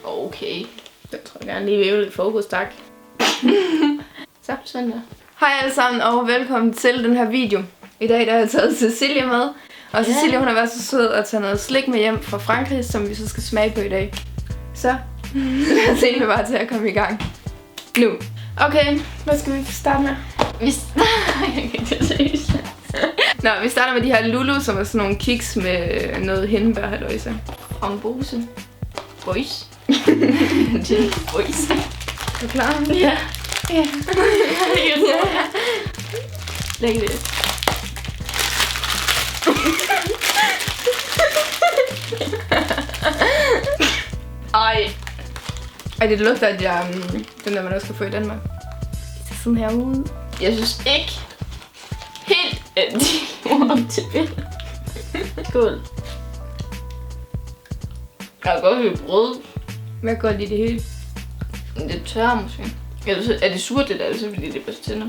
Okay. Jeg tror gerne lige væve lidt fokus, tak. Så, sådan der. Hej alle sammen og velkommen til den her video. I dag der har jeg taget Cecilia med. Og Cecilia hun har været så sød at tage noget slik med hjem fra Frankrig, som vi så skal smage på i dag. Så lad os egentlig bare til at komme i gang. Nu. Okay, hvad skal vi starte med? Vi starter med de her Lulu, som er sådan nogle kiks med noget hindbær halløjse. Frambose. Boys. Boys. Er du klar? Ja. Ja. Læg det. Ej, det lugter af den der, man også kan få i Danmark. Det er sådan her ude. Jeg synes ikke helt, at de var op til billedet. Skål. Jeg kan godt lide brød. Hvad går det hele? Det er tørre måske. Er det surt det der, eller så fordi det er bare tænder?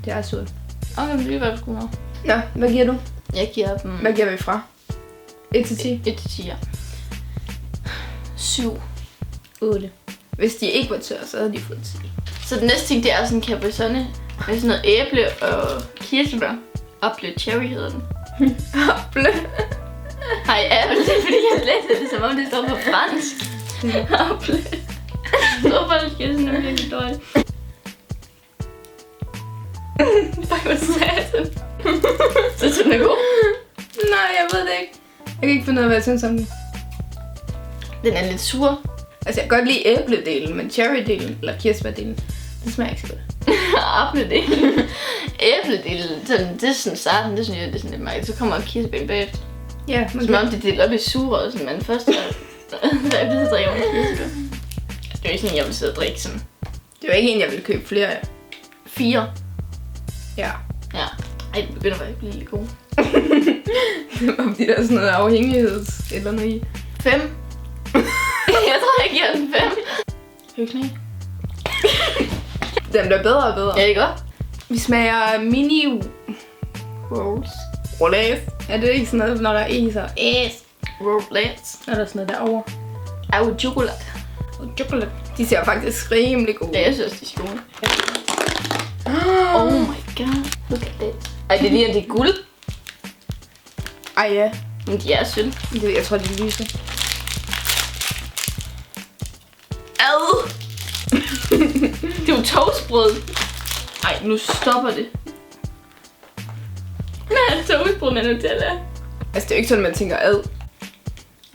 Det er surt. Okay, men det er hvad sgu nok. Nå, hvad giver du? Jeg giver dem... Hvad giver vi fra? 1 til 10? 1 til 10, ja. 7. 8. Hvis de ikke var tørre, så havde de fået 10. Så den næste ting, det er sådan en Capri-Sonne med sådan noget æble og kirsebær. Apple cherry hedder den. Apple. Hej, apple, det er fordi jeg læser det, som om det står på fransk. Apple. Så folk er sådan noget virkelig dårligt. Fuck, hvor satan. Så den er god? Nej, jeg ved det ikke. Jeg kan ikke finde ud af, hvad jeg synes om den. Den er lidt sur. Altså, jeg kan godt lide æbledelen, men cherrydelen, eller kirsebærdelen, det smager ikke så godt. Æbledelen. Æbledelen, det er sådan starten, det synes jeg, det er sådan lidt meget. Så kommer kirsebæren bagefter. Ja, man Som om det deler op i sure, og sådan, men først så jeg vil drikke med kirsebær. Det er jo ikke sådan, jeg vil sidde og drikke sådan. Det var ikke en, jeg ville købe flere af. 4. Ja. Ja. Ej, det begynder faktisk at blive lidt god. Det var fordi, der er sådan noget afhængigheds eller noget i. 5. Jeg tror, jeg giver den 5. Hyggelig. Den bliver bedre og bedre. Ja, det er godt. Vi smager mini rolls. Rolls. Er det ikke sådan noget, når der er is og Yes. Rollets. er der sådan noget derovre? Au chokolade. Og chokolade. De ser faktisk rimelig gode. Ja, jeg synes, de er gode. Oh my god. Look at that. Ej, det ligner det er guld. Ej ja. Men de er synd. Jeg tror, de er lyse. Ad. Det er jo toastbrød. Ej, nu stopper det. Men toastbrød med Nutella. Altså, det er jo ikke sådan, man tænker ad.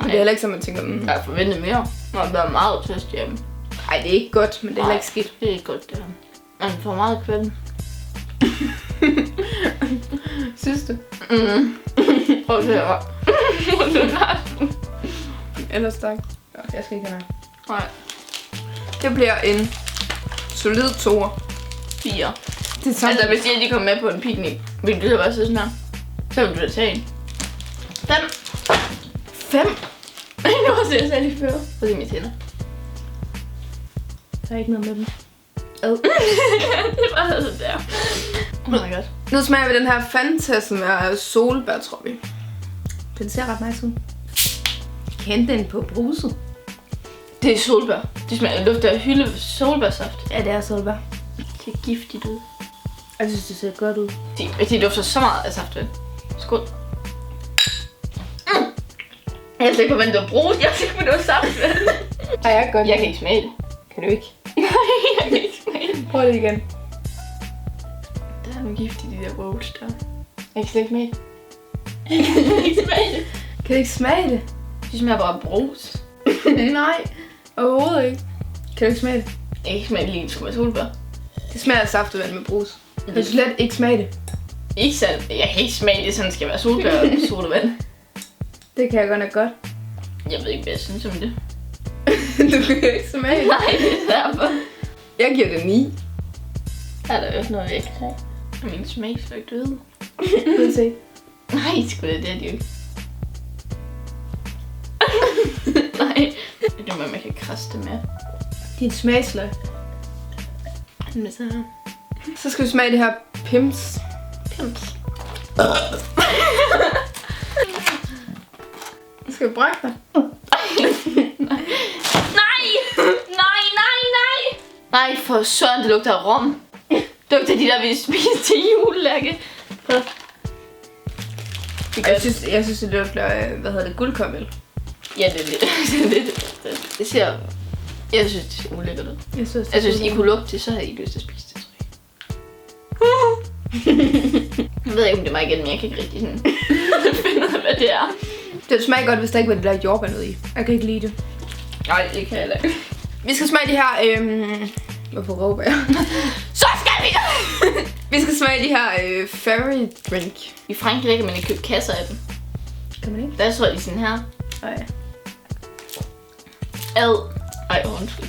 Men det er heller ikke sådan, man tænker, Jeg har forventet mere. Nå, der er meget tøst hjemme. Ej, det er ikke godt, men det er heller ikke skidt. Det er ikke godt, det her. Man får meget kvæld. Synes du? Prøv at høre. Ellers tak. Ja, jeg skal ikke have Nej. Det bliver en solid 2'er. 4. Det er sådan, Altså, hvis de kommer med på en picnic, vil du da bare sidde sådan her. Så vil du da tage en. 5. 5. Nu har jeg selv lige før. Prøv at se mine tænder. Der er ikke noget med dem. Det er bare sådan der. Oh my god. Nu smager vi den her Fanta, som er solbær, tror vi. Den ser ret nice ud. Kend den på bruset. Det er solbær. Det smager luft af hylde solbærsaft. Ja, det er solbær. Det ser giftigt ud. Jeg synes, det ser godt ud. De dufter så meget af saftevand. Skål. Jeg er ikke på, hvordan det var brus. Jeg er ikke på, det var saftevand. Ej, jeg kan godt. Jeg kan ikke smage det. Kan du ikke? Nej, jeg kan ikke smage det. Prøv det igen. Der er nogle gift i de der rolls der. Jeg kan slet ikke smage det. Jeg kan ikke smage det. Kan du ikke smage det? Det smager bare af brus. Nej, overhovedet ikke. Kan du ikke smage det? Jeg kan ikke smage det lige, som er solbær. Det smager af saftevand med brus. Kan du slet ikke smage det? Ikke sådan. Jeg kan ikke smage det, sådan skal være solbær og sodavand. Det kan jeg godt nok godt. Jeg ved ikke, hvad jeg synes om det. Du kan ikke smage det. Nej, det er derfor. Jeg giver det 9. Er der jo ikke noget, jeg kan tage? Min smag er ikke døde. Prøv at se. Nej, sgu da, det er de jo ikke. Nej, det må man kan krasse det med. Din smagsløg. Men så... Så skal vi smage det her Pims. Skal vi brække dig? Nej! for søren, det lugter af rom. Det lugter de der, vi spiste til julelærke. Jeg synes, det lugter, hvad hedder det, guldkaramel. Ja, det er lidt. Det ser... Jeg synes, det ser ulækkert ud. Jeg synes, I kunne lugte det, så havde I lyst til at spise det, tror jeg. Jeg ved ikke, om det er mig igen, men jeg kan ikke rigtig sådan finde ud af, hvad det er. Det smager godt, hvis der ikke var det der jordbær nede i. Jeg kan ikke lide det. Nej, det kan jeg ikke. Vi skal smage de her, hvorfor råber jeg? Så skal vi! Vi skal smage de her fairy drink. I Frankrig kan man ikke købe kasser af dem. Kan man ikke? Der står de sådan her. Nej. Ej, undskyld.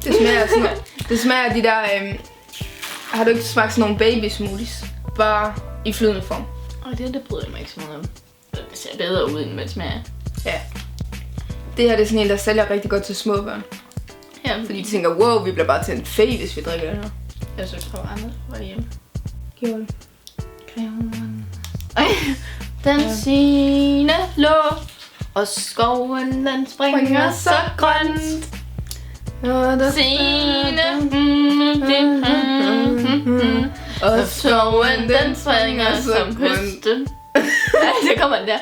Det smager sådan noget. Det smager af de der, har du ikke smagt sådan nogle baby smoothies? Bare i flydende form. Det bryder jeg mig ikke så meget om. Det ser bedre ud, end hvad det smager. Ja. Det her det er sådan en, der sælger rigtig godt til små børn. Ja, Fordi de tænker, wow, vi bliver bare til en fe, hvis vi drikker det her. Jeg synes, der var andet var det hjemme. Gjorde det. Ej, den sine lå, og skoven den springer så grønt. Sine, og skoven den springer som høsten. Ej, så kommer den der.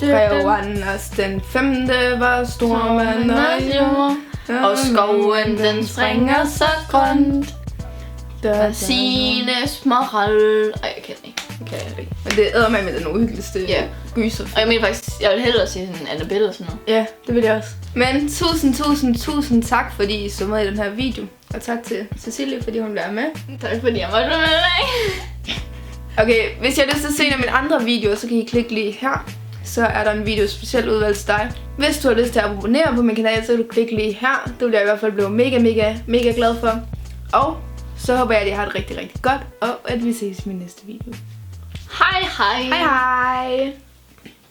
Revanders den 5. var stormand og jord, og skoven den springer så grønt. Der sine småhold. Ej, jeg kan den ikke. Men det æder mig med den uhyggeligste gyser. Og jeg mener faktisk, jeg vil hellere sige sådan Annabelle og sådan noget. Ja, det vil jeg også. Men tusind tak, fordi I så med i den her video. Og tak til Cecilie, fordi hun bliver med. Tak fordi jeg måtte være med dig. Okay, hvis I har lyst til at se en af mine andre videoer, så kan I klikke lige her. Så er der en video specielt udvalgt til dig. Hvis du har lyst til at abonnere på min kanal, så kan du klikke lige her. Det vil jeg i hvert fald blive mega glad for. Og så håber jeg, at I har det rigtig godt, og at vi ses i min næste video. Hej. Hej.